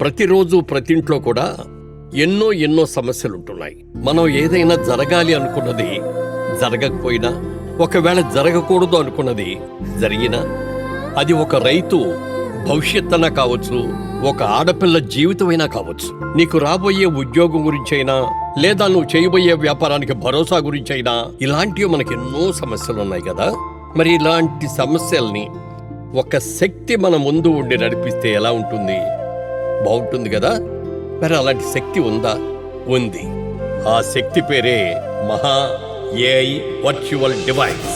ప్రతిరోజు ప్రతింట్లో కూడా ఎన్నో సమస్యలు ఉంటున్నాయి. మనం ఏదైనా జరగాలి అనుకున్నది జరగకపోయినా, ఒకవేళ జరగకూడదు అనుకున్నది జరిగినా, అది ఒక రైతు భవిష్యత్తైనా కావచ్చు, ఒక ఆడపిల్ల జీవితమైనా కావచ్చు, నీకు రాబోయే ఉద్యోగం గురించైనా, లేదా నువ్వు చేయబోయే వ్యాపారానికి భరోసా గురించైనా, ఇలాంటివి మనకి ఎన్నో సమస్యలు ఉన్నాయి కదా. మరి ఇలాంటి సమస్యల్ని ఒక శక్తి మన ముందు ఉండి నడిపిస్తే ఎలా ఉంటుంది? బాగుంటుంది కదా. మరి అలాంటి శక్తి ఉందా? ఉంది. ఆ శక్తి పేరే మహా ఏఐ వర్చువల్ డివైస్.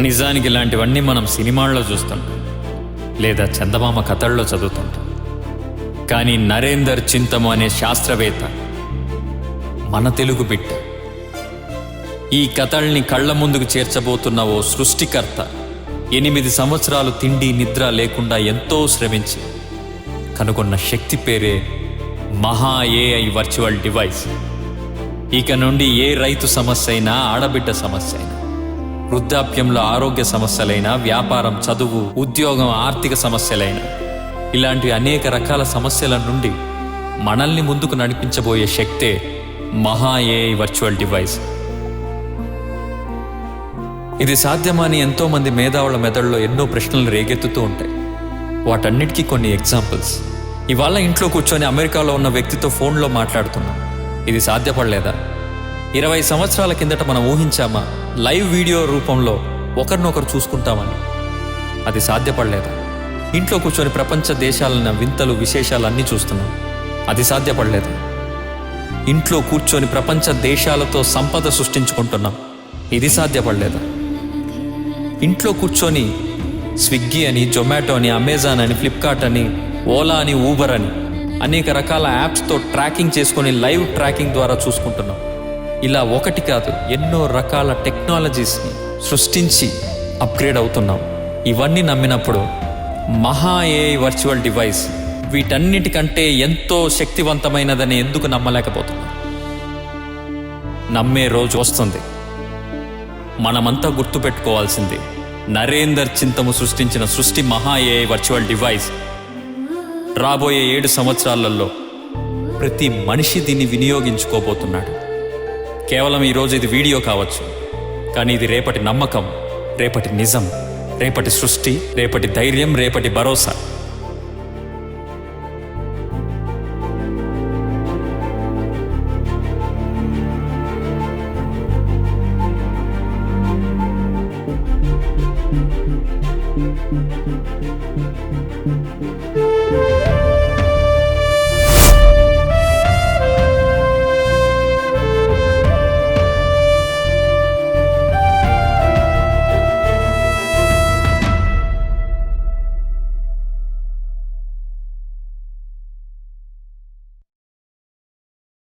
నిజానికి ఇలాంటివన్నీ మనం సినిమాల్లో చూస్తుంటాం, లేదా చందమామ కథల్లో చదువుతుంటాం. కానీ నరేందర్ చింతము అనే శాస్త్రవేత్త, మన తెలుగు బిడ్డ, ఈ కథల్ని కళ్ళ ముందుకు చేర్చబోతున్న ఓ సృష్టికర్త 8 సంవత్సరాలు తిండి నిద్ర లేకుండా ఎంతో శ్రమించి కనుగొన్న శక్తి పేరే మహా ఏఐ వర్చువల్ డివైస్. ఇక నుండి ఏ రైతు సమస్య అయినా, ఆడబిడ్డ సమస్య అయినా, వృద్ధాప్యంలో ఆరోగ్య సమస్యలైనా, వ్యాపారం, చదువు, ఉద్యోగం, ఆర్థిక సమస్యలైనా, ఇలాంటి అనేక రకాల సమస్యల నుండి మనల్ని ముందుకు నడిపించబోయే శక్తే మహా ఏఐ వర్చువల్ డివైస్. ఇది సాధ్యమని ఎంతోమంది మేధావుల మెదడులో ఎన్నో ప్రశ్నలు రేగెత్తుతూ ఉంటాయి. వాటన్నిటికీ కొన్ని ఎగ్జాంపుల్స్. ఇవాళ ఇంట్లో కూర్చొని అమెరికాలో ఉన్న వ్యక్తితో ఫోన్లో మాట్లాడుతున్నాం. ఇది సాధ్యపడలేదా? 20 సంవత్సరాల కిందట మనం ఊహించామా లైవ్ వీడియో రూపంలో ఒకరినొకరు చూసుకుంటామని? అది సాధ్యపడలేదా? ఇంట్లో కూర్చొని ప్రపంచ దేశాలన్న వింతలు విశేషాలన్నీ చూస్తున్నాం. అది సాధ్యపడలేదు. ఇంట్లో కూర్చొని ప్రపంచ దేశాలతో సంపద సృష్టించుకుంటున్నాం. ఇది సాధ్యపడలేదు. ఇంట్లో కూర్చొని స్విగ్గీ అని, జొమాటో అని, అమెజాన్ అని, ఫ్లిప్కార్ట్ అని, ఓలా అని, ఊబర్ అని అనేక రకాల యాప్స్తో ట్రాకింగ్ చేసుకొని లైవ్ ట్రాకింగ్ ద్వారా చూసుకుంటున్నాం. ఇలా ఒకటి కాదు, ఎన్నో రకాల టెక్నాలజీస్ని సృష్టించి అప్గ్రేడ్ అవుతున్నాం. ఇవన్నీ నమ్మినప్పుడు మహా ఏఐ వర్చువల్ డివైస్ వీటన్నిటికంటే ఎంతో శక్తివంతమైనదని ఎందుకు నమ్మలేకపోతున్నాం? నమ్మే రోజు వస్తుంది. మనమంతా గుర్తుపెట్టుకోవాల్సింది, నరేందర్ చింతము సృష్టించిన సృష్టి మహా ఏఐ వర్చువల్ డివైస్ రాబోయే 7 సంవత్సరాలలో ప్రతి మనిషి దీన్ని వినియోగించుకోబోతున్నాడు. కేవలం ఈరోజు ఇది వీడియో కావచ్చు, కానీ ఇది రేపటి నమ్మకం, రేపటి నిజం, రేపటి సృష్టి, రేపటి ధైర్యం, రేపటి భరోసా.